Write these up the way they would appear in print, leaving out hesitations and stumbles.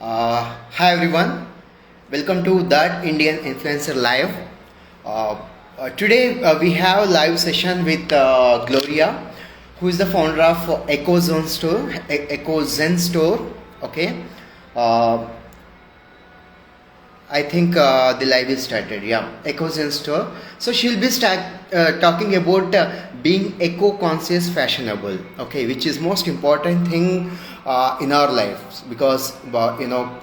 Hi everyone, welcome to That Indian Influencer Live. Today we have a live session with Gloria, who is the founder of Echo Zen Store. Okay, uh, I think the live is started. Yeah, Echo Zen Store. So she'll be talking about being eco-conscious, fashionable. Okay, which is most important thing in our lives because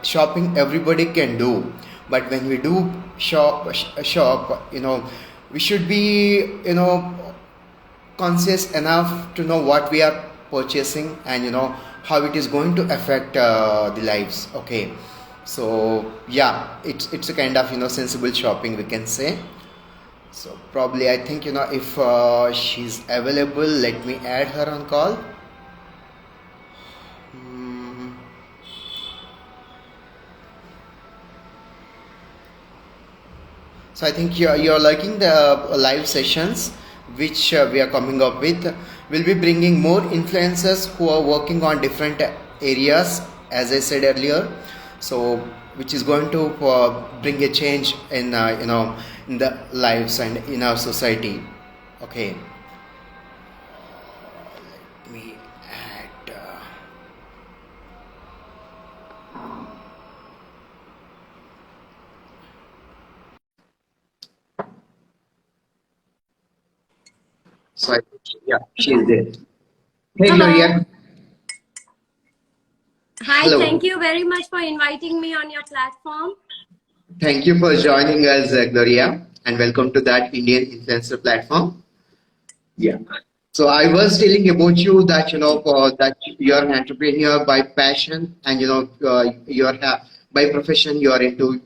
shopping everybody can do, but when we do shop, we should be conscious enough to know what we are purchasing and how it is going to affect the lives. Okay, so yeah, it's a kind of sensible shopping, we can say. So probably I think if she's available, let me add her on call. Hmm. So I think you're liking the live sessions which we are coming up with. We'll be bringing more influencers who are working on different areas, as I said earlier. So which is going to bring a change in in the lives and in our society. Okay. Let me add. So I think, yeah, she is there. Hey Hello. Gloria. Hi, thank Hello. you very much for inviting me on your platform. Thank you for joining us, Gloria, and welcome to that Indian influencer platform. Yeah. So I was telling about you that that you're an entrepreneur by passion, and by profession you're into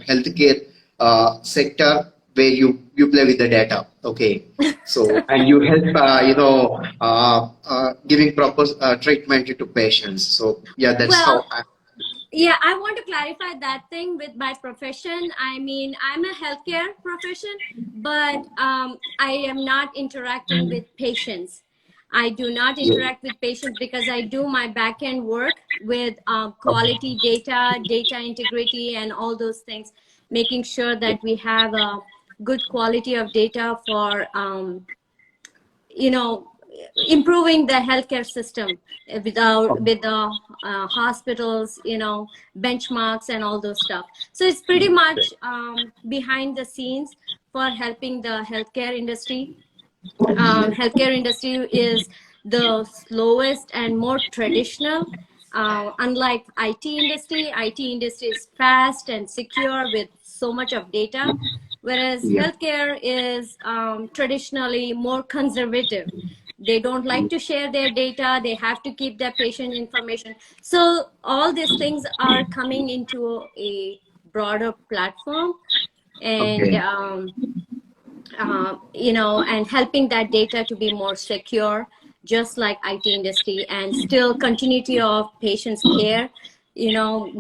healthcare sector where you play with the data. Okay. So and you help giving proper treatment to patients. So yeah, that's Well, how I. yeah, I want to clarify that thing with my profession. I mean, I'm a healthcare profession, but I am not interacting with patients. I do not interact with patients because I do my back end work with quality data, data integrity, and all those things, making sure that we have a good quality of data for you know improving the healthcare system with the hospitals, benchmarks and all those stuff. So it's pretty much behind the scenes for helping the healthcare industry. Healthcare industry is the slowest and more traditional. Unlike IT industry is fast and secure with so much of data, whereas Yeah. healthcare is traditionally more conservative. They don't like to share their data. They have to keep their patient information. So all these things are coming into a broader platform, and Okay. and helping that data to be more secure, just like IT industry, and still continuity of patient's care.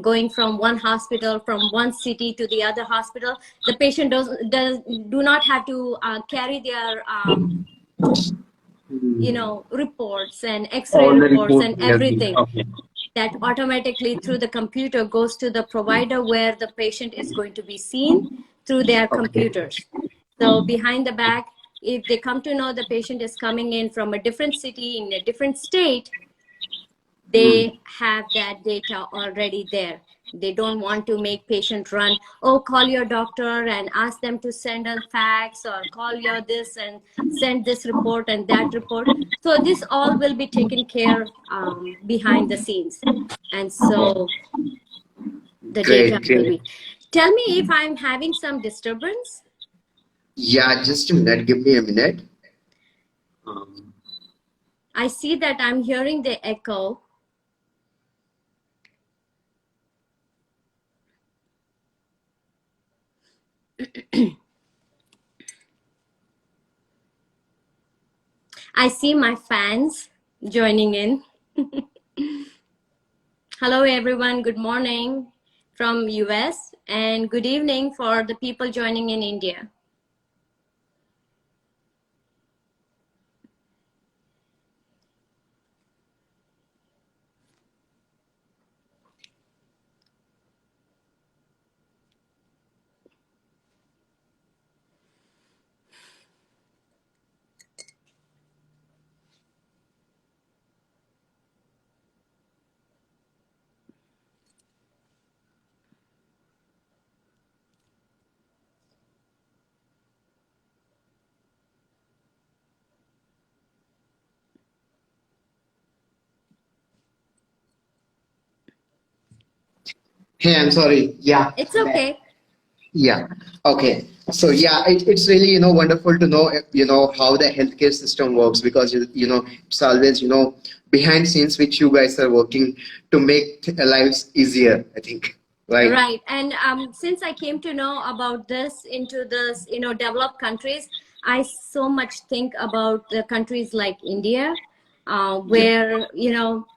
Going from one hospital, from one city to the other hospital, the patient do not have to carry their reports and X-ray All the reports reports and and everything. everything. Okay. That automatically through the computer goes to the provider where the patient is going to be seen through their Okay. computers. So behind the back, if they come to know the patient is coming in from a different city in a different state, Hmm. they have that data already there. They don't want to make patient run, oh, call your doctor and ask them to send a fax, or call your this and send this report and that report. So this all will be taken care behind the scenes. And so the data Great, will great. be. Tell me if I'm having some disturbance. Yeah, just a minute. Give me a minute. Um, I see that I'm hearing the echo. I see my fans joining in. Hello everyone, good morning from US, and good evening for the people joining in India. Hey, I'm sorry. Yeah. It's okay. Yeah. Okay. So yeah, it's really, wonderful to know, how the healthcare system works, because, it's always, behind scenes which you guys are working to make lives easier, I think. Right. Right. And since I came to know about this into this, developed countries, I so much think about the countries like India, Yeah. where,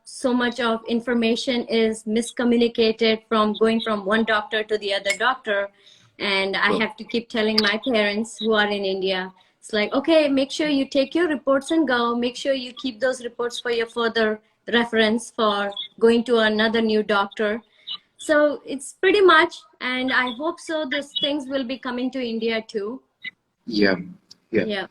so much of information is miscommunicated from going from one doctor to the other doctor. And I So, have to keep telling my parents who are in India, it's like, okay, make sure you take your reports and go. Make sure you keep those reports for your further reference for going to another new doctor. So it's pretty much, and I hope so. These things will be coming to India too. yeah. Yeah. Yeah.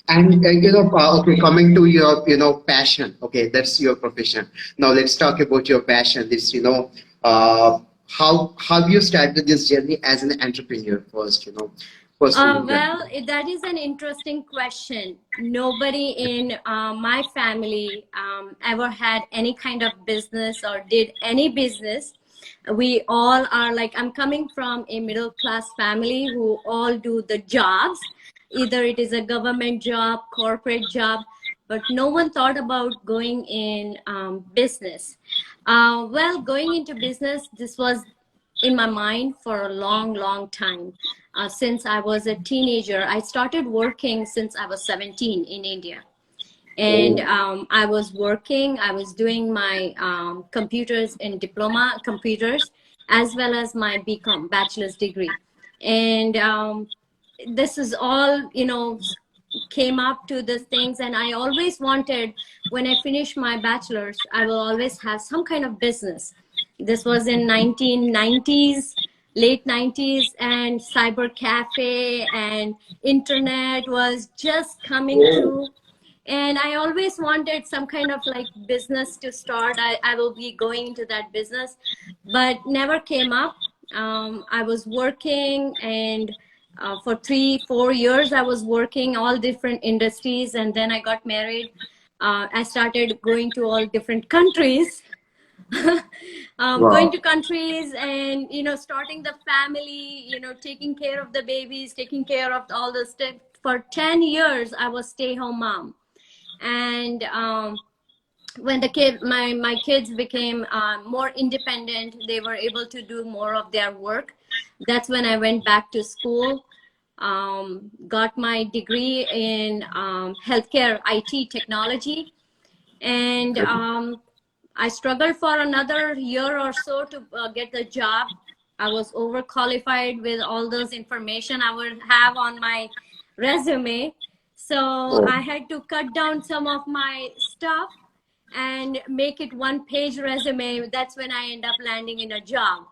And okay, coming to your passion. Okay, that's your profession. Now let's talk about your passion. This how you started this journey as an entrepreneur first. First thing that. Well, that is an interesting question. Nobody in my family ever had any kind of business or did any business. We all are like, I'm coming from a middle class family who all do the jobs. Either it is a government job, corporate job, but no one thought about going in business. Well, going into business, this was in my mind for a long, long time. Since I was a teenager, I started working since I was 17 in India. And Oh. I was working, I was doing my computers in diploma computers, as well as my BCom, bachelor's degree. And this is all, came up to these things. And I always wanted, when I finish my bachelor's, I will always have some kind of business. This was in 1990s, late 90s, and cyber cafe and internet was just coming through. And I always wanted some kind of like business to start. I will be going into that business, but never came up. I was working, and for 3 4 years I was working all different industries, and then I got married. I started going to all different countries. Going Wow. to countries, and starting the family, taking care of the babies, taking care of all the stuff. For 10 years I was stay-home mom. And when my kids became more independent, they were able to do more of their work. That's when I went back to school, got my degree in healthcare IT technology. And I struggled for another year or so to get the job. I was overqualified with all those information I would have on my resume. So Oh. I had to cut down some of my stuff and make it one-page resume. That's when I end up landing in a job.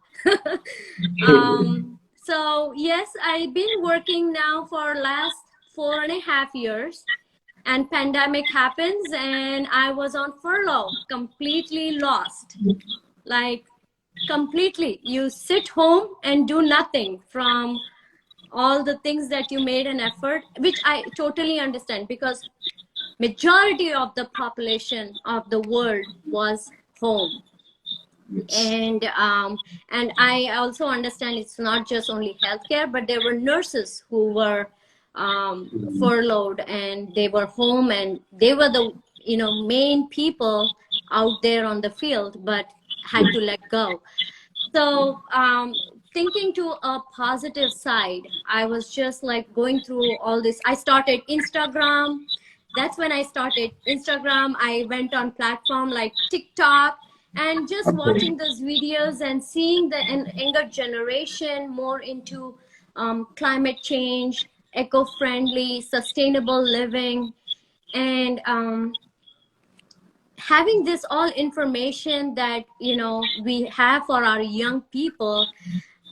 So yes, I've been working now for last 4.5 years, and pandemic happens, and I was on furlough, completely lost. Like, completely, you sit home and do nothing from all the things that you made an effort, which I totally understand, because majority of the population of the world was home. Yes. And I also understand it's not just only healthcare, but there were nurses who were furloughed, and they were home, and they were the main people out there on the field, but had to let go. So thinking to a positive side, I was just like going through all this. I started Instagram. That's when I started Instagram. I went on platform like TikTok, and just Okay. watching those videos and seeing the younger generation more into climate change, eco-friendly, sustainable living. And having this all information that we have for our young people,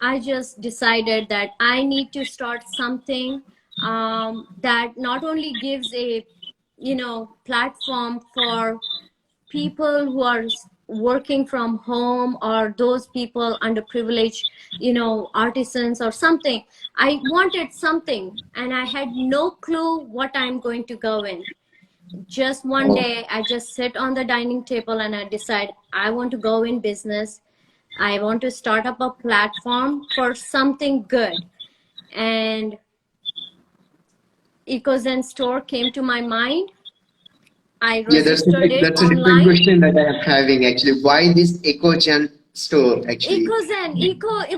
I just decided that I need to start something that not only gives a platform for people who are working from home, or those people underprivileged, artisans or something. I wanted something, and I had no clue what I'm going to go in. Just one Oh. day I just sit on the dining table and I decide I want to go in business. I want to start up a platform for something good. And EcoZen store came to my mind. I Yeah, registered it that's a different online. question that I am having actually. Why this EcoGen store actually? It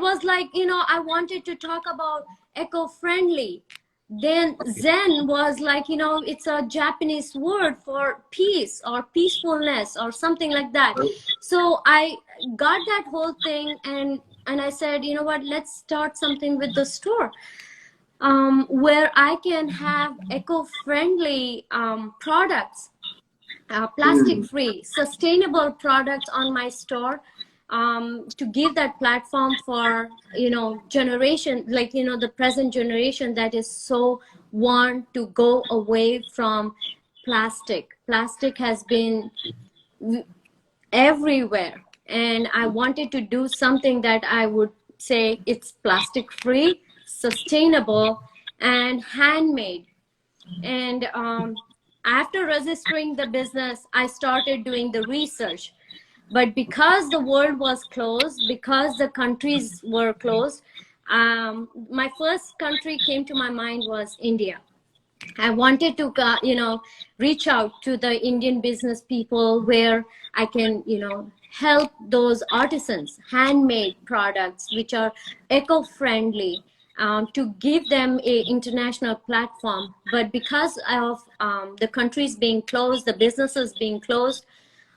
was like, I wanted to talk about eco-friendly. Then Zen was like, it's a Japanese word for peace or peacefulness or something like that. So I got that whole thing, and I said, you know what, let's start something with the store, where I can have eco-friendly products, plastic free, sustainable products on my store, to give that platform for, generation, like, the present generation that is so want to go away from plastic. Plastic has been everywhere, and I wanted to do something that I would say it's plastic free, sustainable, and handmade. And after registering the business, I started doing the research. But because the world was closed, because the countries were closed, my first country came to my mind was India. I wanted to, reach out to the Indian business people where I can, help those artisans, handmade products, which are eco-friendly, to give them a international platform. But because of the countries being closed, the businesses being closed,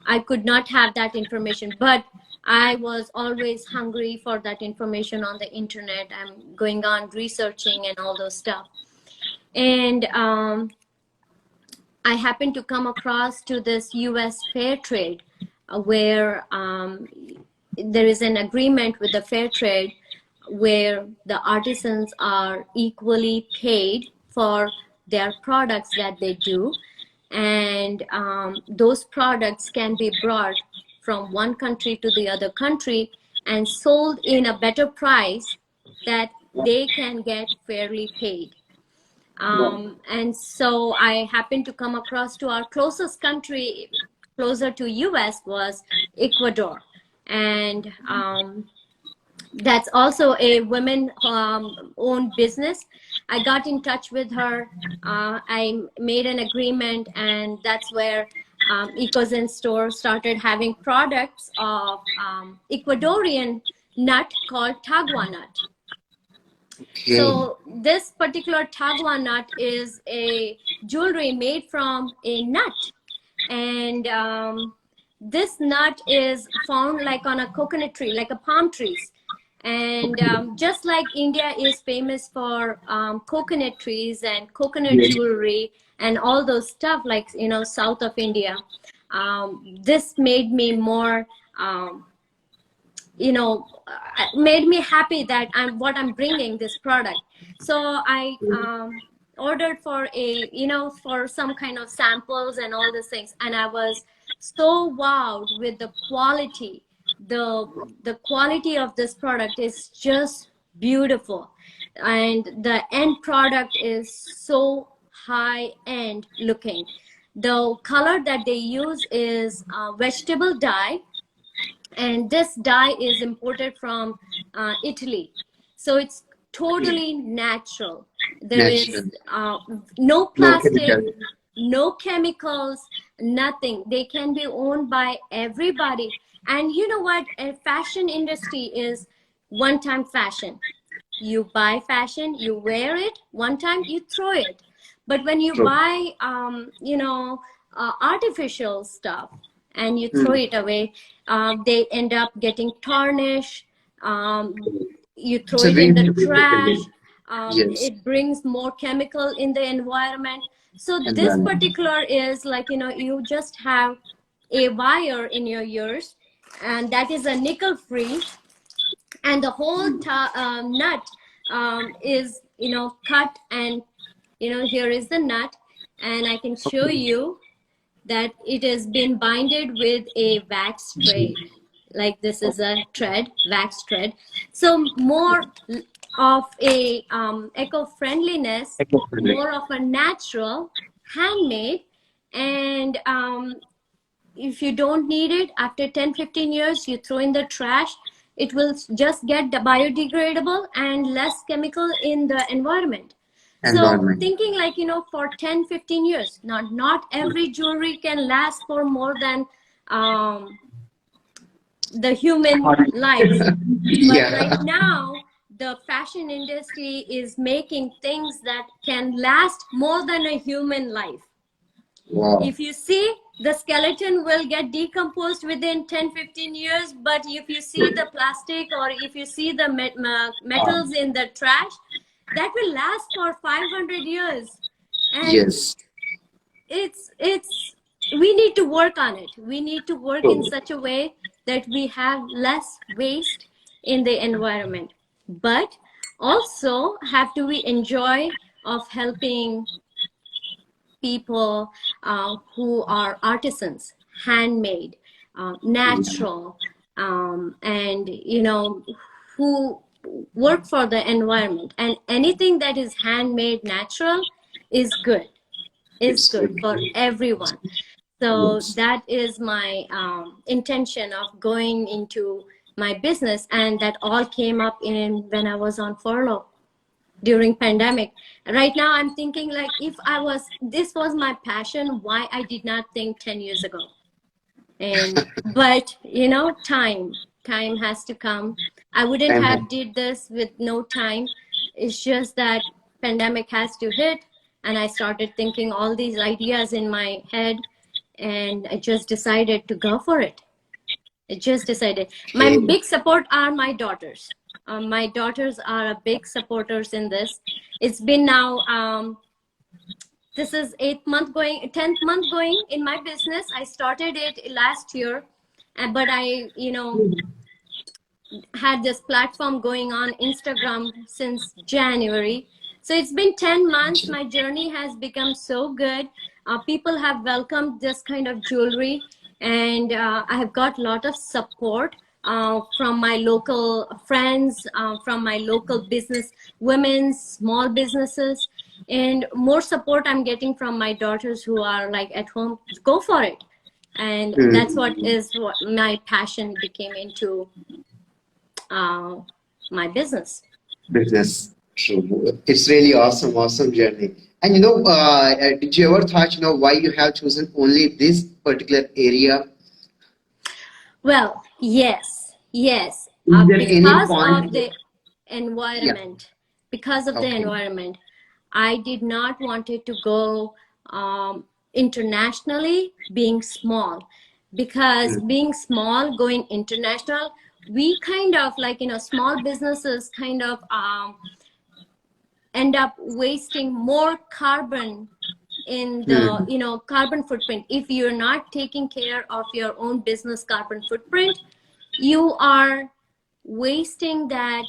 I could not have that information. But I was always hungry for that information on the internet. I'm going on researching and all those stuff. And I happened to come across to this US fair trade, where there is an agreement with the fair trade where the artisans are equally paid for their products that they do. And those products can be brought from one country to the other country and sold in a better price that they can get fairly paid. And so I happened to come across to our closest country, closer to US, was Ecuador. And that's also a women owned business. I got in touch with her. I made an agreement, and that's where EcoZen store started having products of Ecuadorian nut called TaguaNut. Okay. So this particular TaguaNut is a jewelry made from a nut. And this nut is found like on a coconut tree, like a palm trees. And just like India is famous for coconut trees and coconut jewelry and all those stuff, like, south of India, this made me more, made me happy that I'm bringing this product. So I ordered for for some kind of samples and all these things, and I was so wowed with the quality. The quality of this product is just beautiful, and the end product is so high end looking. The color that they use is vegetable dye, and this dye is imported from Italy. So it's totally natural. There is no plastic, no chemicals, nothing. They can be owned by everybody. And you know what? A fashion industry is one-time fashion. You buy fashion, you wear it one time, you throw it. But when you buy, artificial stuff and you throw it away, they end up getting tarnished. You throw it in the trash. It brings more chemical in the environment. So this particular is like, you just have a wire in your ears, and that is a nickel free, and the whole nut is cut, and here is the nut, and I can show you that it has been binded with a wax thread. Like, this is a thread, wax thread. So more of a eco-friendliness, more of a natural, handmade. And if you don't need it, after 10-15 years, you throw in the trash. it will just get biodegradable and less chemical in the environment. So Environment. thinking like, for 10-15 years, not every jewelry can last for more than the human life. But Yeah. right now, the fashion industry is making things that can last more than a human life. Wow. If you see, the skeleton will get decomposed within 10-15 years, but if you see the plastic or if you see the metals in the trash, that will last for 500 years. And Yes. it's we need to work on it. We need to work in True. such a way that we have less waste in the environment, but also have to we enjoy of helping people who are artisans, handmade, natural, and who work for the environment. And anything that is handmade, natural, is good. Is It's good good. for everyone. So Yes. that is my intention of going into my business, and that all came up in when I was on furlough during pandemic. Right now I'm thinking like, if this was my passion, why I did not think 10 years ago. And but time has to come. I wouldn't And have did this with no time. It's just that pandemic has to hit, and I started thinking all these ideas in my head, and I just decided to go for it. I just decided. My okay. big support are my daughters. My daughters are a big supporters in this. It's been now, this is 10th month going in my business. I started it last year, but I, had this platform going on Instagram since January. So it's been 10 months. My journey has become so good. People have welcomed this kind of jewelry, and I have got a lot of support from my local friends, from my local business women, small businesses, and more support I'm getting from my daughters who are like at home. Go for it. And that's what my passion became into uh, my business. Business. True. It's really awesome, awesome journey. And did you ever thought, why you have chosen only this particular area? Well, yes, Is there any because of point? the Yeah. environment, because of the Okay. environment, I did not want it to go internationally, being small, because Mm. being small, going international, we kind of like, small businesses kind of end up wasting more carbon in the Mm. carbon footprint. If you're not taking care of your own business carbon footprint, you are wasting that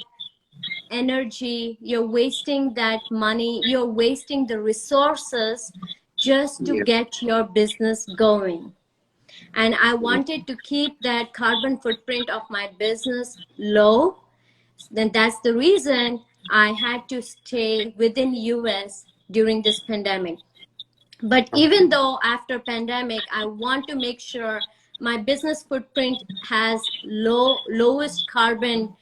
energy, you're wasting that money, you're wasting the resources just to Yeah. get your business going. And I wanted to keep that carbon footprint of my business low. Then that's the reason I had to stay within US during this pandemic. But even though after pandemic, I want to make sure my business footprint has lowest carbon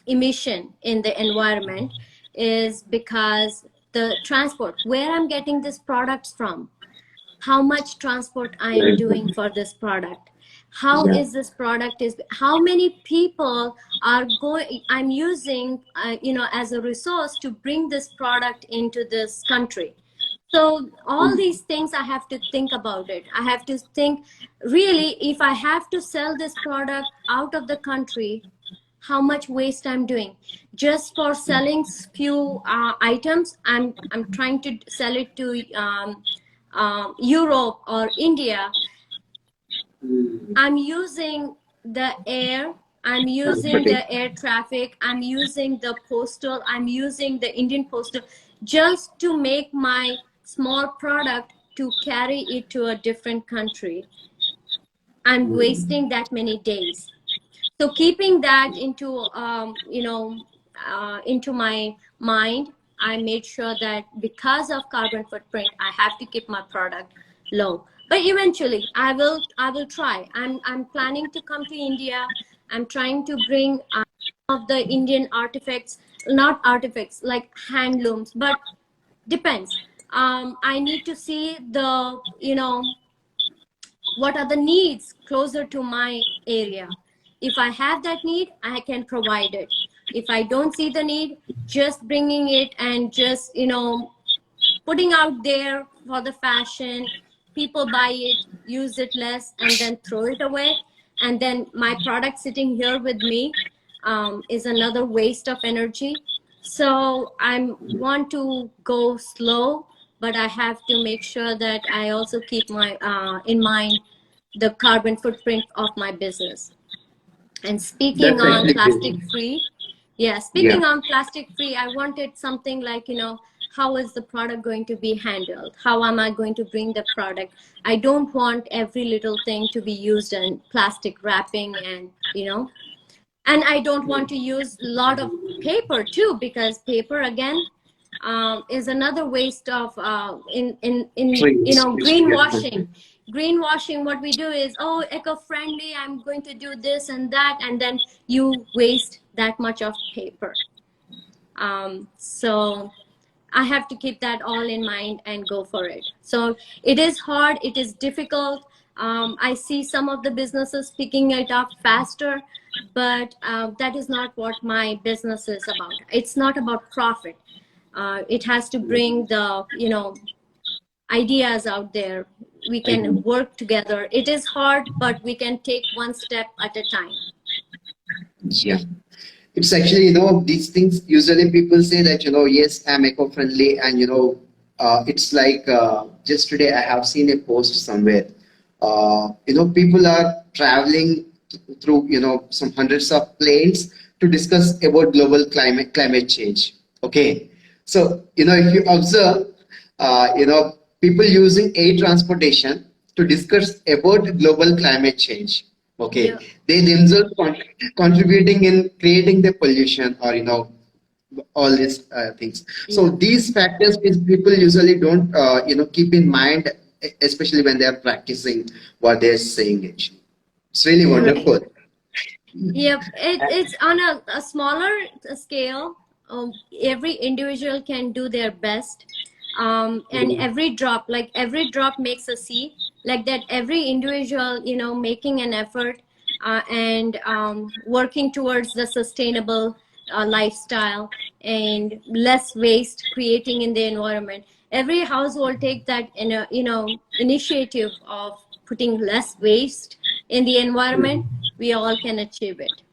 emission in the environment, is because the transport, where I'm getting these products from, how much transport I am Very doing good. for this product, how Yeah. is this product is, how many people are going, I'm using as a resource to bring this product into this country. So all Mm. these things I have to think about it. I have to think, really, if I have to sell this product out of the country, how much waste I'm doing just for selling few items. I'm trying to sell it to Europe or India. I'm using the air, I'm using Transportation. the air traffic, I'm using the postal, I'm using the Indian postal, just to make my small product to carry it to a different country. I'm wasting that many days. So keeping that into my mind, I made sure that because of carbon footprint, I have to keep my product low. but eventually I will try. I'm planning to come to India. I'm trying to bring of the Indian artifacts, not artifacts like handlooms, but depends. I need to see the, what are the needs closer to my area. If I have that need, I can provide it. If I don't see the need, just bringing it and just, putting out there for the fashion, people buy it, use it less, and then throw it away. And then my product sitting here with me is another waste of energy. So I want to go slow, but I have to make sure that I also keep my in mind the carbon footprint of my business. And speaking That's on actually plastic great. free, yeah, Yeah. speaking on plastic free, I wanted something like, how is the product going to be handled? How am I going to bring the product? I don't want every little thing to be used in plastic wrapping and I don't want to use a lot of paper too, because paper again is another waste of in Trees. Yeah. greenwashing. Greenwashing, what we do is, oh, eco-friendly, I'm going to do this and that, and then you waste that much of paper. So I have to keep that all in mind and go for it. So it is hard, it is difficult. I see some of the businesses picking it up faster, but that is not what my business is about. It's not about profit. It has to bring the, ideas out there. We can work together. It is hard, but we can take one step at a time. Yeah. It's actually, these things usually people say that, yes, I'm eco-friendly, and, it's like just today I have seen a post somewhere. People are traveling through, some hundreds of planes to discuss about global climate change. Okay. So, if you observe, people using air transportation to discuss about global climate change. Okay, Yeah. they themselves contributing in creating the pollution, or all these things. So Yeah. these factors is people usually don't keep in mind, especially when they are practicing what they're saying. Actually, it's really Right. wonderful. Yep, it's on a smaller scale. Every individual can do their best, and every drop makes a sea. Like that, every individual, making an effort and working towards the sustainable lifestyle and less waste, creating in the environment. Every household take that in a initiative of putting less waste in the environment. We all can achieve it.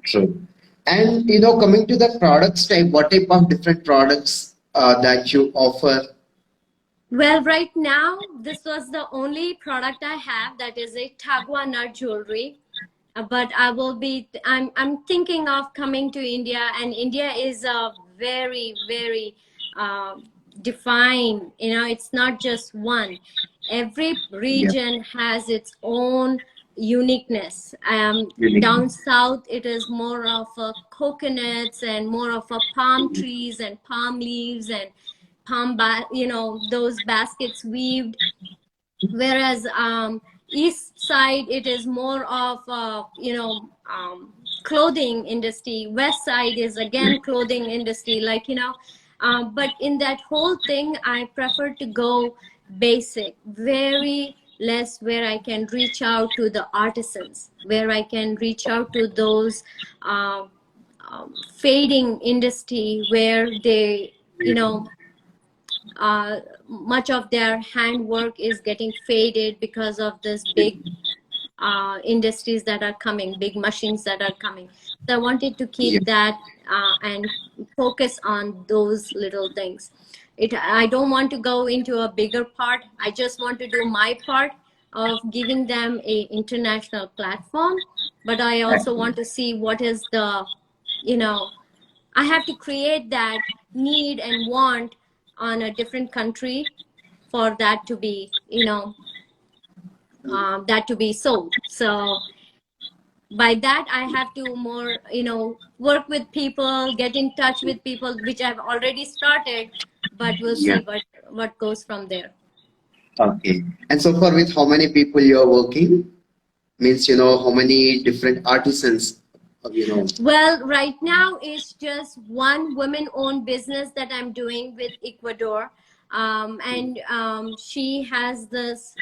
True. And coming to the products type, what type of different products that you offer? Well, right now, this was the only product I have, that is a TaguaNut Jewelry. But I'm thinking of coming to India, and India is a very, very uh, defined, it's not just one. Every Yeah. region has its own uniqueness. Unique. Down south, it is more of a coconuts and more of a palm trees and palm leaves and those baskets weaved. Whereas east side, it is more of clothing industry. West side is again clothing industry, but in that whole thing, I prefer to go basic, very less, where I can reach out to the artisans, where I can reach out to those uh, fading industry, where they, much of their handwork is getting faded because of this big industries that are coming, big machines that are coming. So I wanted to Yeah. keep that and focus on those little things. I don't want to go into a bigger part. I just want to do my part of giving them a international platform. But I also want to see what is the, you know, I have to create that need and want on a different country for that to be, that to be sold. So by that, I have to more, work with people, get in touch with people, which I've already started, but we'll Yeah. see what goes from there. Okay. And so far, with how many people you are working? Means, how many different artisans, Well, right now it's just one women-owned business that I'm doing with Ecuador, and she has this.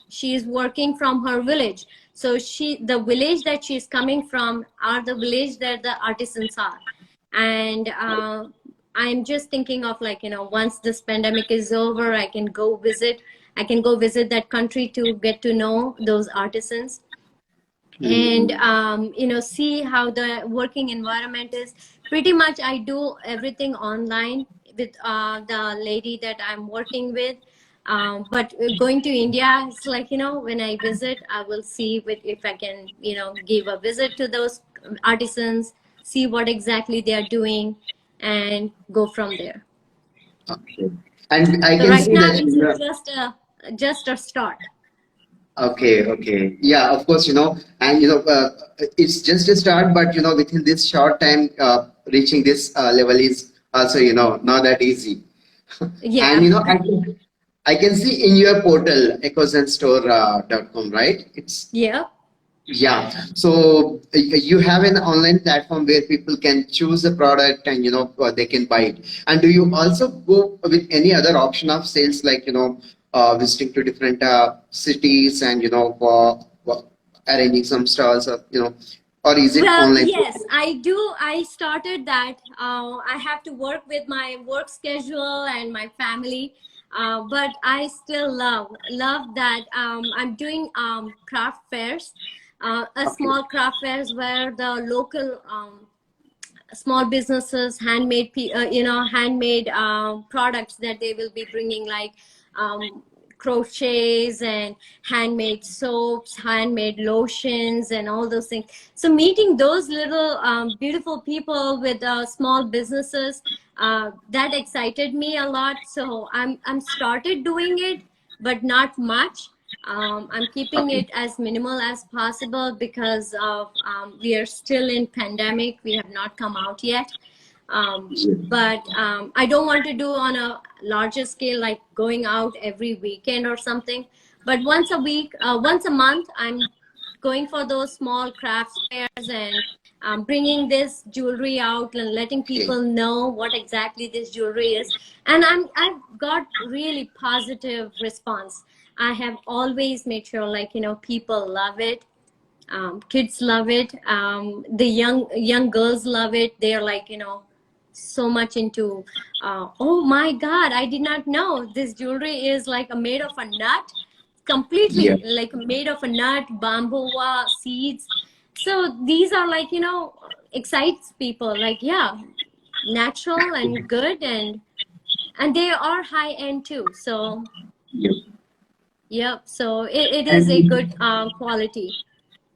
She is working from her village, so the village that she's coming from are the village that the artisans are, and I'm just thinking of, like, once this pandemic is over, I can go visit that country to get to know those artisans, and Hmm. see how the working environment is. Pretty much I do everything online with the lady that I'm working with, but going to India, it's like, when I visit, I will see if I can give a visit to those artisans, see what exactly they are doing, and go from there. Okay. And I So can right see now that it's you are. just a start. Okay, okay. Yeah, of course, and it's just a start, but within this short time, reaching this level is also, not that easy. And Yeah. I can see in your portal, ecozenstore.com, right? It's Yeah. Yeah. So you have an online platform where people can choose a product and they can buy it. And do you also go with any other option of sales, like visiting to different cities and arranging some stalls, or or is it Well, online? yes, I do. I started that. I have to work with my work schedule and my family, but I still love that. I'm doing craft fairs, a Okay. small craft fairs where the local small businesses handmade products that they will be bringing, like um, crochets and handmade soaps, handmade lotions, and all those things. So meeting those little beautiful people with small businesses, that excited me a lot. So I'm started doing it, but not much. I'm keeping Okay. it as minimal as possible because of we are still in pandemic. We have not come out yet. But I don't want to do on a larger scale, like going out every weekend or something. But once a week, once a month, I'm going for those small craft fairs and bringing this jewelry out and letting Okay. people know what exactly this jewelry is. And I've got really positive response. I have always made sure, like, people love it. Kids love it. The young girls love it. They're like, so much into, oh my God, I did not know this jewelry is like made of a nut, Yeah. completely like made of a nut, bamboo seeds. So these are like, excites people, like, yeah, natural and good, and they are high end too. So Yeah. yep, so it is a good And quality.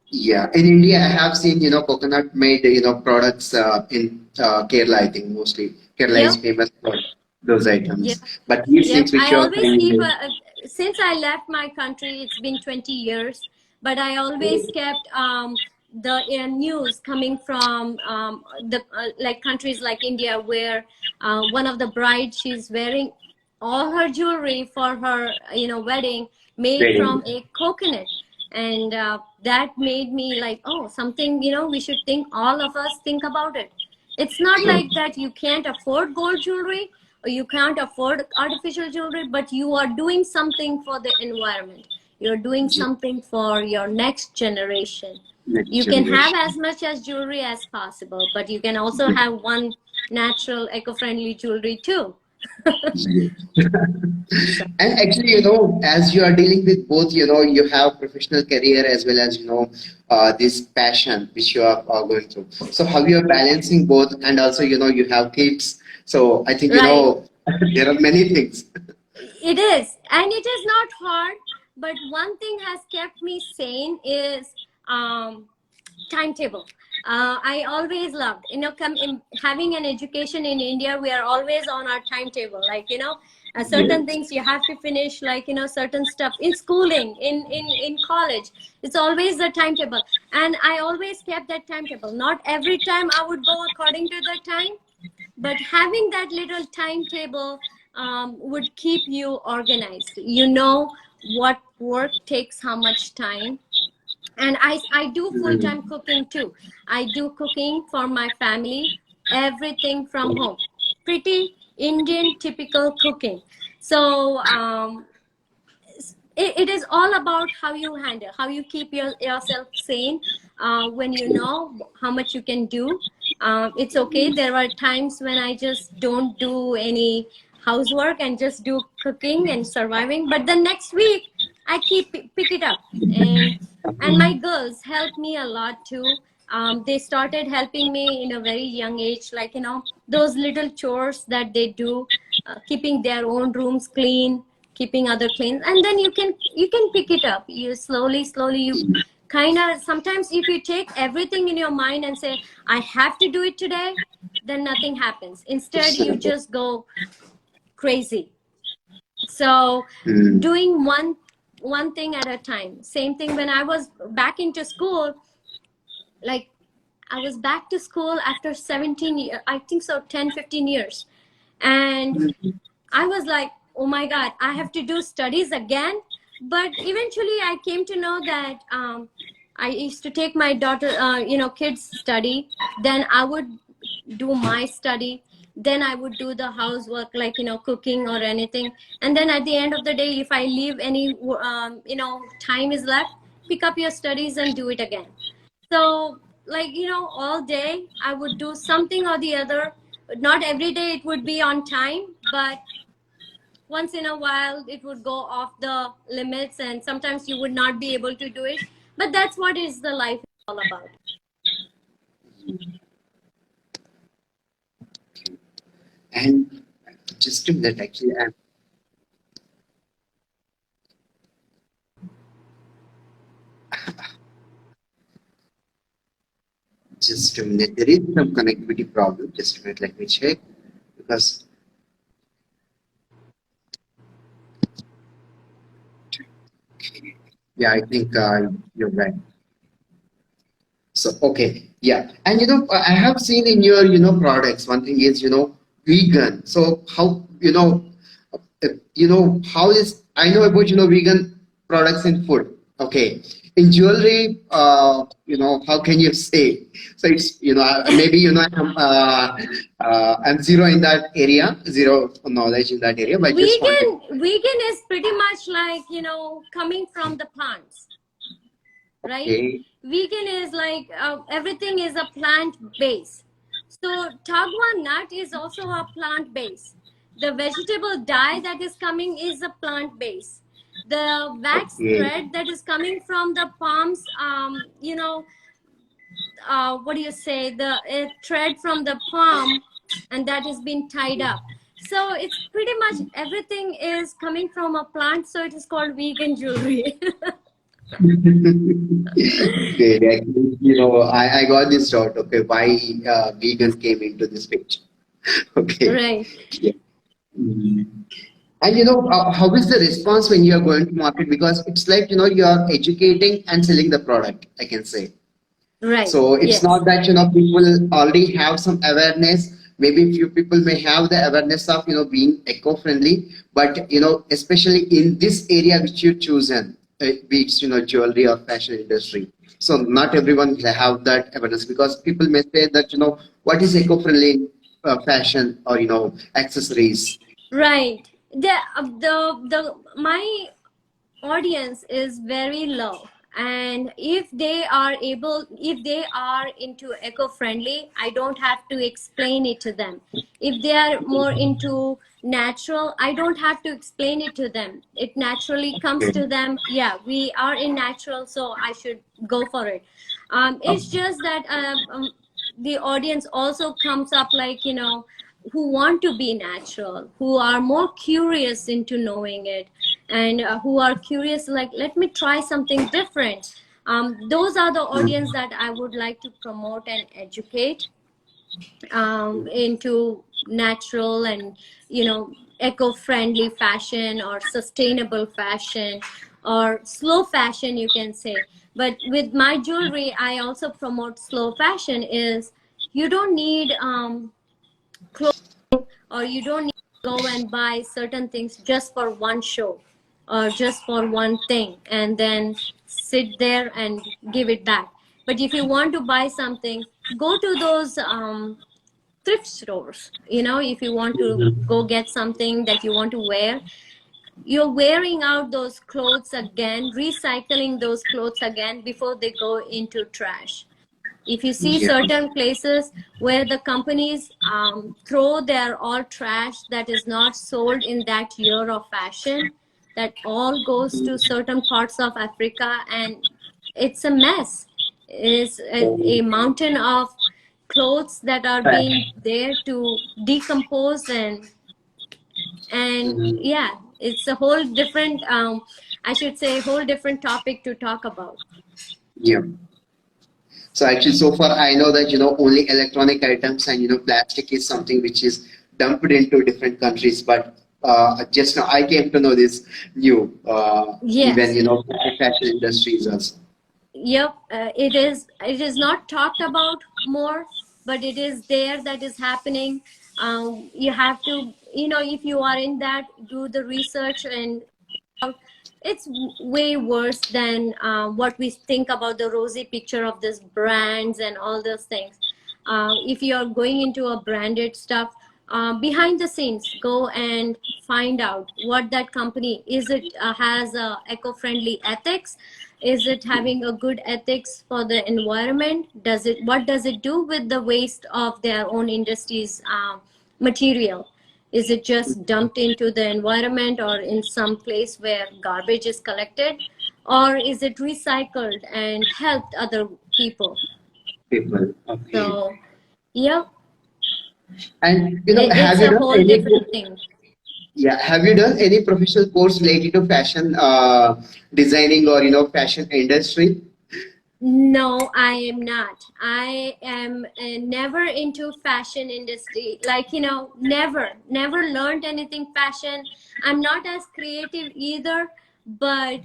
yeah, in India, I have seen, coconut made, products in Kerala, I think mostly. Kerala is Yep. famous for those Yep. items. But these Yep. things which I you are always keep, saying, since I left my country, it's been 20 years, but I always kept the news coming from the like countries like India, where one of the brides, she's wearing all her jewelry for her, wedding, made wedding. from a coconut. And that made me like, oh, something, we should think, all of us think about it. It's not Sure. like that you can't afford gold jewelry or you can't afford artificial jewelry, but you are doing something for the environment. You're doing Yeah. something for your next generation. Next You can have generation. as much as jewelry as possible, but you can also Yeah. have one natural, eco-friendly jewelry too. Yeah. So, And actually, as you are dealing with both, you have professional career as well as, this passion which you are going through. So how you are balancing both, and also, you have kids. So I think, right. there are many things. It is, and it is not hard. But one thing has kept me sane is timetable. I always loved, having an education in India. We are always on our timetable, like, certain Yes. things you have to finish, like, certain stuff in schooling, in college. It's always the timetable, and I always kept that timetable. Not every time I would go according to the time, but having that little timetable would keep you organized. You know what work takes how much time. And I do full-time cooking too. I do cooking for my family, everything from home. Pretty Indian typical cooking. So it is all about how you handle, how you keep yourself sane when you know how much you can do. It's okay. There are times when I just don't do any housework and just do cooking and surviving. But the next week, I pick it up, and my girls help me a lot too. They started helping me in a very young age, like those little chores that they do, keeping their own rooms clean, keeping other clean, and then you can pick it up. You slowly you kind of, sometimes if you take everything in your mind and say I have to do it today, then nothing happens. Instead you just go crazy. So doing one thing at a time. Same thing when I was back into school. Like, I was back to school after 17 years, I think so, 10-15 years, and I was like, oh my God, I have to do studies again. But eventually I came to know that I used to take my daughter, kids study, then I would do my study, then I would do the housework, like, cooking or anything. And then at the end of the day, if I leave any, time is left, pick up your studies and do it again. So, like, all day I would do something or the other. Not every day it would be on time, but once in a while it would go off the limits, and sometimes you would not be able to do it. But that's what is the life all about. And just a minute, actually, just a minute. There is some connectivity problem. Just a minute, let me check, because yeah, I think you're right. So, okay, yeah. And I have seen in your, products, one thing is, vegan. So how, how is, I know about, vegan products in food. Okay. In jewelry, how can you say? So it's, maybe, I'm zero in that area, zero knowledge in that area, but just wanted. Vegan is pretty much like, coming from the plants, right? Okay. Vegan is like everything is a plant base. So TaguaNut is also a plant base. The vegetable dye that is coming is a plant base. The wax Okay. thread that is coming from the palms, what do you say? The thread from the palm, and that has been tied up. So it's pretty much everything is coming from a plant. So it is called vegan jewelry. Okay, actually, I got this doubt. Okay, why vegans came into this picture? Okay. Right. Yeah. Mm. And how is the response when you are going to market? Because it's like, you are educating and selling the product, I can say. Right. So it's Yes. not that, people already have some awareness. Maybe few people may have the awareness of, being eco-friendly, but, especially in this area which you chosen, be it, jewelry or fashion industry. So not everyone will have that awareness, because people may say that, what is eco-friendly fashion or, accessories. Right. My audience is very low, and if they are into eco-friendly, I don't have to explain it to them. If they are more into natural, I don't have to explain it to them. It naturally comes to them. Yeah, we are in natural, so I should go for it. It's just that the audience also comes up, like, who want to be natural, who are more curious into knowing it, and who are curious, like, let me try something different. Those are the audience that I would like to promote and educate into natural and, eco-friendly fashion, or sustainable fashion, or slow fashion, you can say. But with my jewelry, I also promote slow fashion. Is you don't need clothes, or you don't need go and buy certain things just for one show or just for one thing and then sit there and give it back. But if you want to buy something, go to those thrift stores. You know, if you want to go get something that you want to wear, you're wearing out those clothes again, recycling those clothes again before they go into trash. If you see Yeah. certain places where the companies throw their all trash that is not sold in that year of fashion, that all goes to certain parts of Africa, and it's a mess. It's a mountain of clothes that are being there to decompose, and Mhm. yeah, it's a whole different I should say a whole different topic to talk about. Yeah. So actually, so far I know that only electronic items and plastic is something which is dumped into different countries. But just now I came to know this new, even Yes. fashion industries also. Yep, it is not talked about more, but it is there, that is happening. You have to, if you are in that, do the research, and it's way worse than what we think about the rosy picture of this brands and all those things. If you're going into a branded stuff, behind the scenes, go and find out what that company is. It has eco-friendly ethics? Is it having a good ethics for the environment? What does it do with the waste of their own industries material? Is it just dumped into the environment or in some place where garbage is collected? Or is it recycled and helped other people? People. Okay. So, yeah, And it's have you a done whole any? different thing. Yeah, have you done any professional course related to fashion designing or fashion industry? No, I am not. I am never into fashion industry. Like, never learned anything fashion. I'm not as creative either, but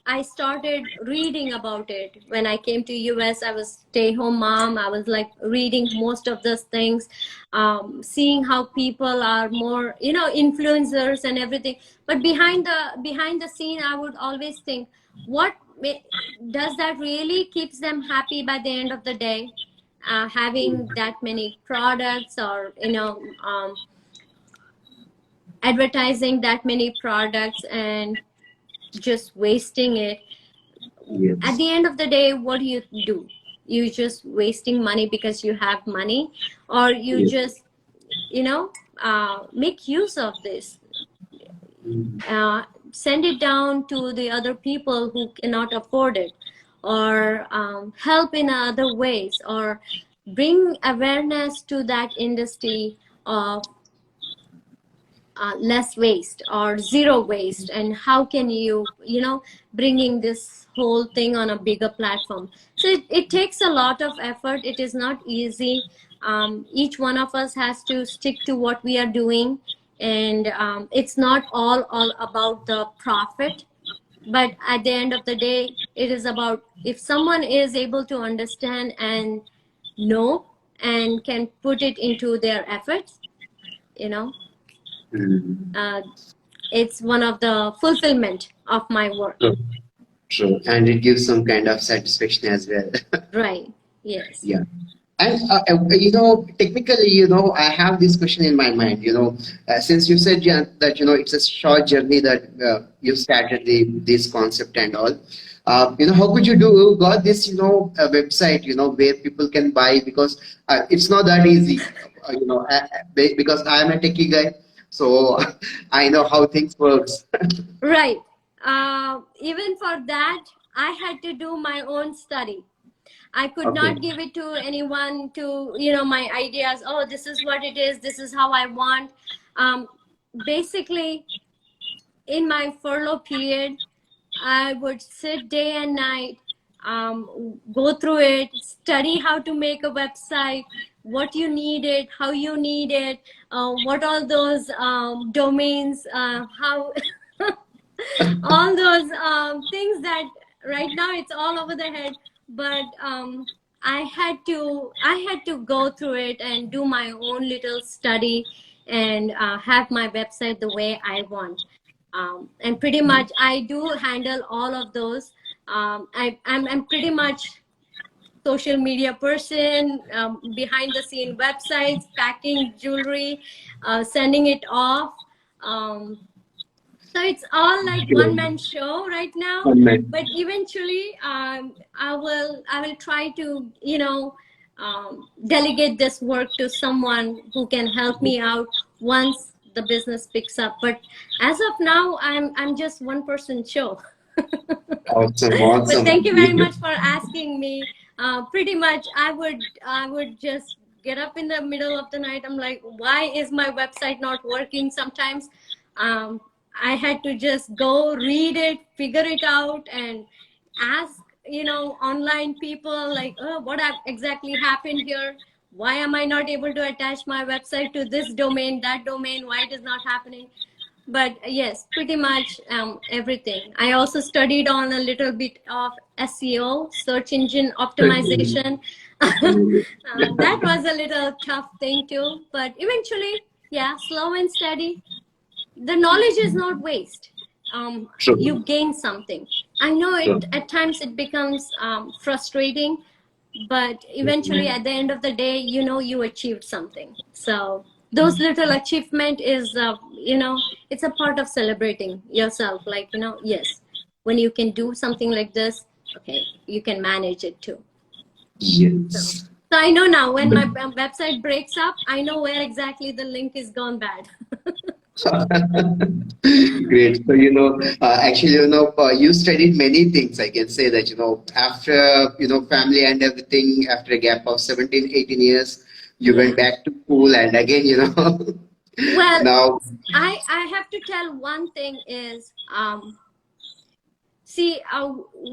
I started reading about it. When I came to US, I was stay-home mom. I was like reading most of those things, seeing how people are more, influencers and everything. But behind the scene, I would always think, what does that really keeps them happy by the end of the day, having that many products, or advertising that many products and just wasting it. At Yes. the end of the day, what do? You just wasting money because you have money, or you Yes. just make use of this, Mm. uh, send it down to the other people who cannot afford it, or help in other ways, or bring awareness to that industry of less waste or zero waste, and how can bringing this whole thing on a bigger platform. So it takes a lot of effort. It is not easy. Each one of us has to stick to what we are doing, and it's not all about the profit, but at the end of the day, it is about, if someone is able to understand and know and can put it into their efforts, you know Mm. uh, it's one of the fulfillment of my work. True. True. And it gives some kind of satisfaction as well. Right. Yes. Yeah. And technically, I have this question in my mind. Since you said, yeah, that it's a short journey that you started this concept and all. How could you got this website where people can buy, because it's not that easy. Because I am a techie guy, so I know how things works. Right. Even for that, I had to do my own study. I could Okay. not give it to anyone to, my ideas. Oh, this is what it is. This is how I want. Um, Basically, in my furlough period, I would sit day and night, go through it, study how to make a website, what you need it, how you need it, what all those domains, how all those things that right now it's all over the head. But I had to go through it and do my own little study, and have my website the way I want. And pretty much I do handle all of those. I'm pretty much social media person, behind the scene websites, packing jewelry, sending it off. Um, so it's all like one man show right now, but eventually I will try to, delegate this work to someone who can help me out once the business picks up. But as of now, I'm just one person show. Awesome, But awesome. thank you very much for asking me. Pretty much, I would just get up in the middle of the night. I'm like, why is my website not working? Sometimes, I had to just go read it, figure it out, and ask, online people like, oh, what exactly happened here? Why am I not able to attach my website to this domain, that domain? Why it is not happening? But yes, pretty much everything. I also studied on a little bit of SEO, search engine optimization. That was a little tough thing too, but eventually, yeah, slow and steady. The knowledge is not waste. You True. gain something. I know it at times it becomes frustrating, but eventually at the end of the day, you achieved something. So those little achievement is, it's a part of celebrating yourself. Like, yes, when you can do something like this, okay, you can manage it too. So, Yes. so I know now when my website breaks up, I know where exactly the link is gone bad. Great. So, actually, you studied many things. I can say that, after, family and everything, after a gap of 17, 18 years, you Yeah. went back to school and again, Well, now, I have to tell one thing is, see,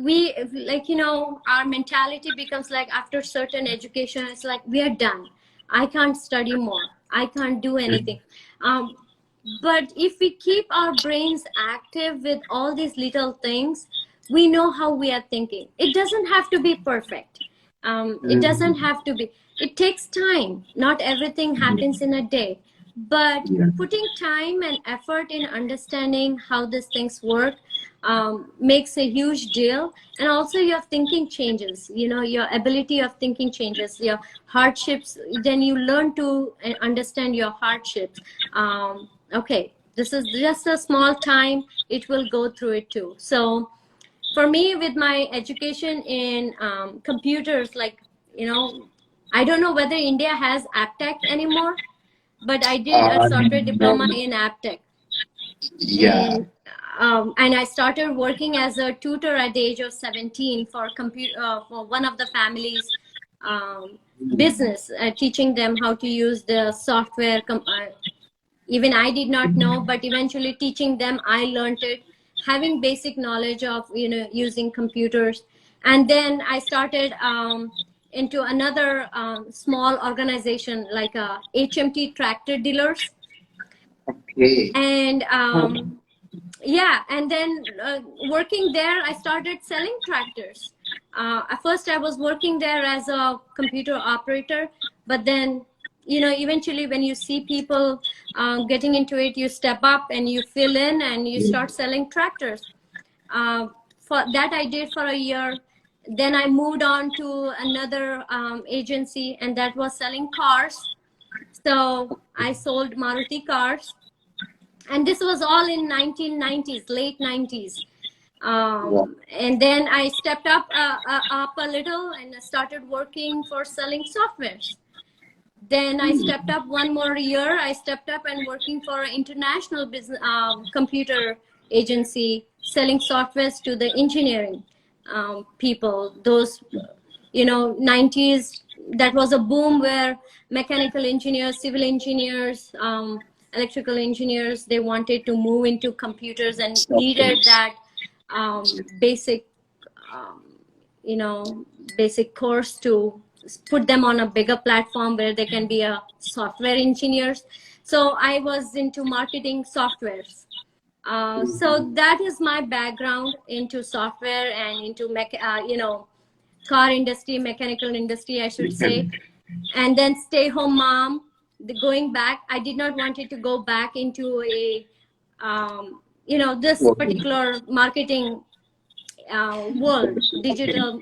we, like, our mentality becomes like after certain education, it's like we are done. I can't study more. I can't do anything. Um, but if we keep our brains active with all these little things, we know how we are thinking. It doesn't have to be perfect. It doesn't have to be. It takes time. Not everything happens in a day. But putting time and effort in understanding how these things work makes a huge deal. And also your thinking changes, your ability of thinking changes, your hardships, then you learn to understand your hardships. Okay, this is just a small time, it will go through it too. So for me, with my education in computers, like, I don't know whether India has aptech anymore, but I did a software diploma no, in aptech. yeah. And I started working as a tutor at the age of 17 for for one of the family's business, teaching them how to use the software. Even I did not know, but eventually teaching them, I learned it, having basic knowledge of, using computers. And then I started into another small organization like HMT tractor dealers. Okay. And yeah, and then working there, I started selling tractors. At first I was working there as a computer operator, but then, eventually when you see people getting into it, you step up and you fill in and you start selling tractors. For that I did for a year. Then I moved on to another agency, and that was selling cars. So I sold Maruti cars, and this was all in 1990s, late 90s. And then I stepped up a little and started working for selling softwares. Then I stepped up one more year. I stepped up and working for an international business computer agency, selling softwares to the engineering people. Those, 90s, that was a boom where mechanical engineers, civil engineers, electrical engineers, they wanted to move into computers and needed that basic, um, basic course to put them on a bigger platform where they can be a software engineers. So I was into marketing softwares. So that is my background into software and into car industry, mechanical industry, I should say. And then stay home mom, going back, I did not want it to go back into a, this Okay. particular marketing world, digital,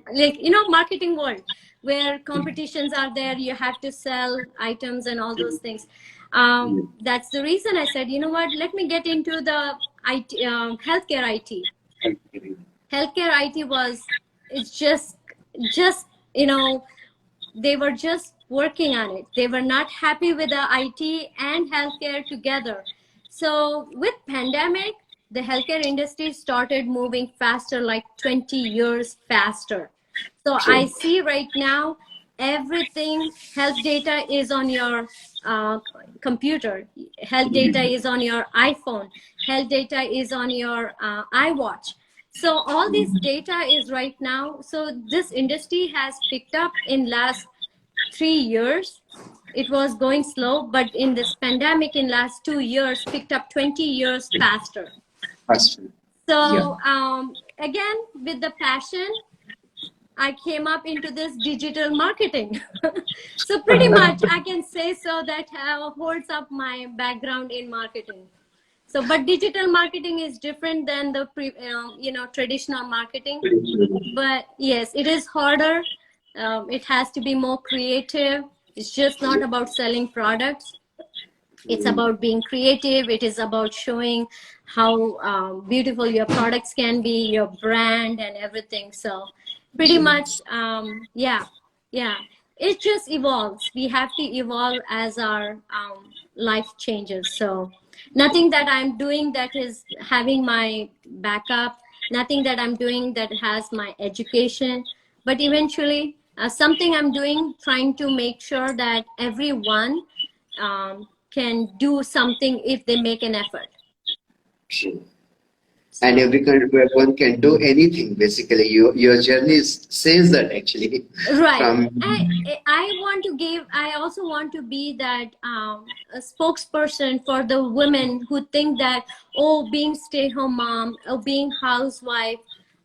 marketing world, where competitions are there, you have to sell items and all those things. That's the reason I said, you know what, let me get into the IT, healthcare IT. Healthcare IT it's just, they were just working on it. They were not happy with the IT and healthcare together. So with pandemic, the healthcare industry started moving faster, like 20 years faster. So I see right now, everything, health data is on your computer. Health data is on your iPhone. Health data is on your iWatch. So all this data is right now. So this industry has picked up in last 3 years. It was going slow, but in this pandemic in last 2 years, picked up 20 years faster. So again, with the passion, I came up into this digital marketing. So pretty much I can say so that holds up my background in marketing. So, but digital marketing is different than the traditional marketing. But yes, it is harder. It has to be more creative. It's just not about selling products. It's about being creative. It is about showing how beautiful your products can be, your brand and everything. So pretty much, yeah. It just evolves. We have to evolve as our life changes. So nothing that I'm doing that is having my backup, nothing that I'm doing that has my education, but eventually something I'm doing, trying to make sure that everyone can do something if they make an effort. And everyone can do anything, basically. Your journey says that, actually. Right. I also want to be that a spokesperson for the women who think that, oh, being stay-home mom or being housewife,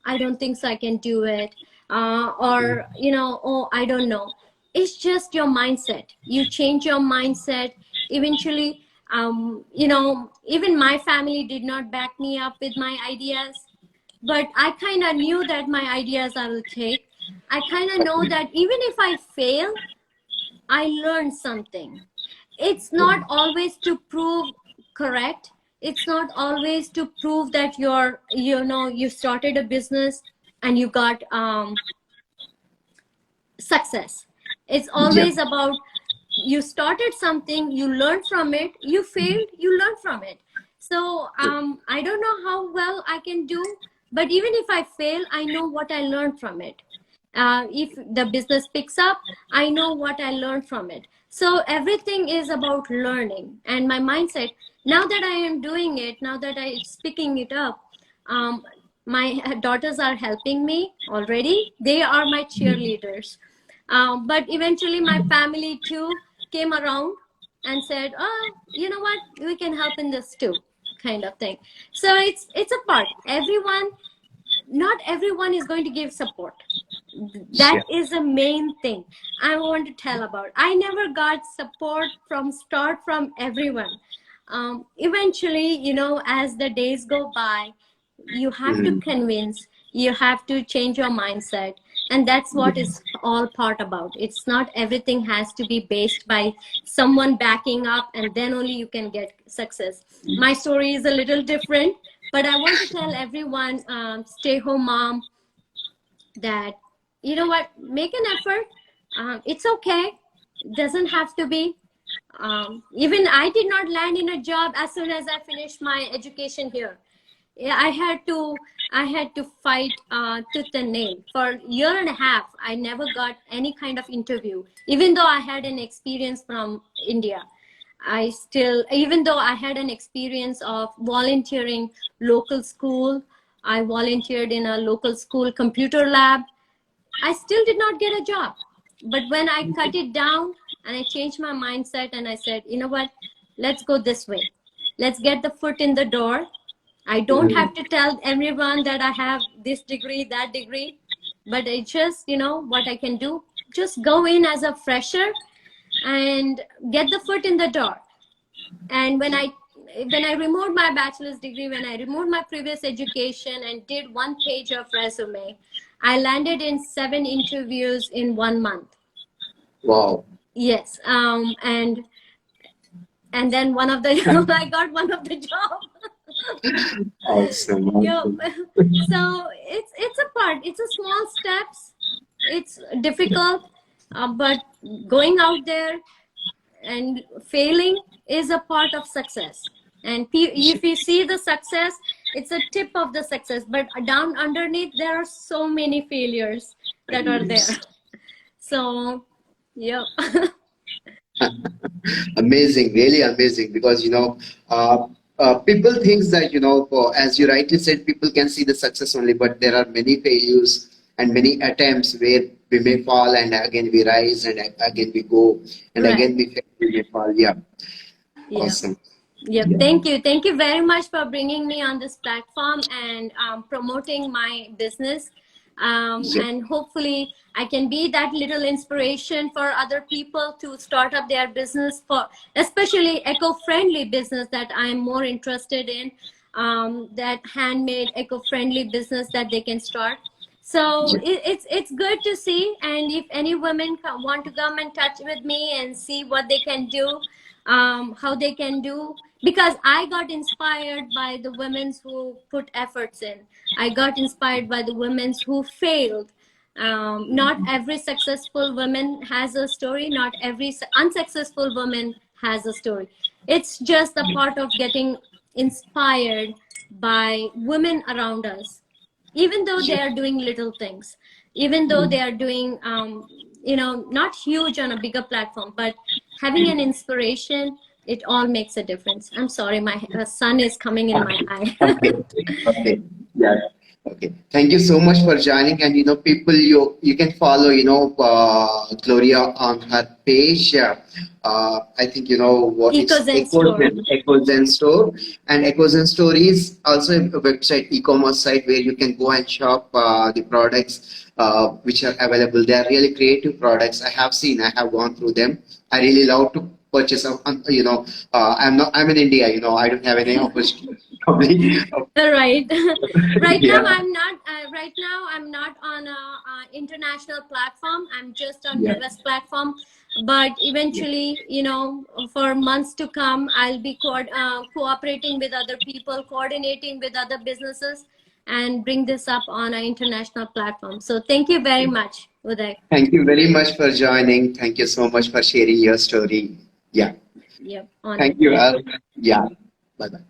I don't think so I can do it. Or, oh, I don't know. It's just your mindset. You change your mindset. Eventually, even my family did not back me up with my ideas, but I kind of knew that my ideas I will take. I kind of know that even if I fail, I learned something. It's not always to prove correct. It's not always to prove that you started a business and you got success. It's always about, you started something, you learned from it, you failed, you learn from it. So I don't know how well I can do, but even if I fail, I know what I learned from it. If the business picks up, I know what I learned from it. So everything is about learning. And my mindset, now that I am doing it, now that I'm picking it up, my daughters are helping me already. They are my cheerleaders. But eventually my family too came around and said, oh, you know what, we can help in this too, kind of thing. So it's a part. Not everyone is going to give support. That is the main thing I want to tell about. I never got support from everyone. Eventually, as the days go by, you have to convince, you have to change your mindset. And that's what is all part about. It's not everything has to be based by someone backing up and then only you can get success. My story is a little different, but I want to tell everyone, stay home mom, that, you know what, make an effort. It's okay. It doesn't have to be. Even I did not land in a job as soon as I finished my education here. I had to fight tooth and nail for a year and a half. I never got any kind of interview, even though I had an experience from India. Even though I had an experience of volunteering local school, I volunteered in a local school computer lab, I still did not get a job. But when I cut it down and I changed my mindset and I said, you know what, let's go this way. Let's get the foot in the door. I don't have to tell everyone that I have this degree, that degree, but it's just, what I can do, just go in as a fresher, and get the foot in the door. And when I removed my bachelor's degree, when I removed my previous education and did 1 page of resume, I landed in 7 interviews in 1 month. Wow. Yes. And then one of the I got one of the job. Awesome. Yeah. Awesome. So it's a part. It's a small steps. It's difficult, but going out there and failing is a part of success. And if you see the success, it's a tip of the success. But down underneath, there are so many failures that are there. So, yeah. Amazing, really amazing. Because people think that as you rightly said, people can see the success only, but there are many failures and many attempts where we may fall and again we rise and again we go and Right. again we fail, we may fall. Yeah. Yeah. Awesome. Yep. Yeah. Thank you very much for bringing me on this platform and promoting my business. Yeah. And hopefully I can be that little inspiration for other people to start up their business, for especially eco-friendly business that I'm more interested in, that handmade eco-friendly business that they can start. So Yeah. it's good to see. And if any women want to come and touch with me and see what they can do, how they can do, because I got inspired by the women who put efforts in. I got inspired by the women who failed. Not every successful woman has a story. Not every unsuccessful woman has a story. It's just a part of getting inspired by women around us, even though they are doing little things, even though they are doing not huge on a bigger platform, but having an inspiration, it all makes a difference. I'm sorry, my sun is coming in my eye. Okay. Okay. Yeah. Okay. Thank you so much for joining. And people, you can follow Gloria on her page. I think what it's EcoZen store. EcoZen Store, and EcoZen Store is also a website, e-commerce site where you can go and shop the products which are available. They are really creative products. I have gone through them. I really love to purchase. I'm in India. I don't have any opportunity. Right. Right now Yeah. I'm not on a international platform. I'm just on Yeah. US platform, but eventually, for months to come, I'll be cooperating with other people, coordinating with other businesses, and bring this up on an international platform. So thank you very much, Uday. Thank you very much for joining. Thank you so much for sharing your story. Yeah. Yep, on Thank it. you, Al. Yeah. Bye bye.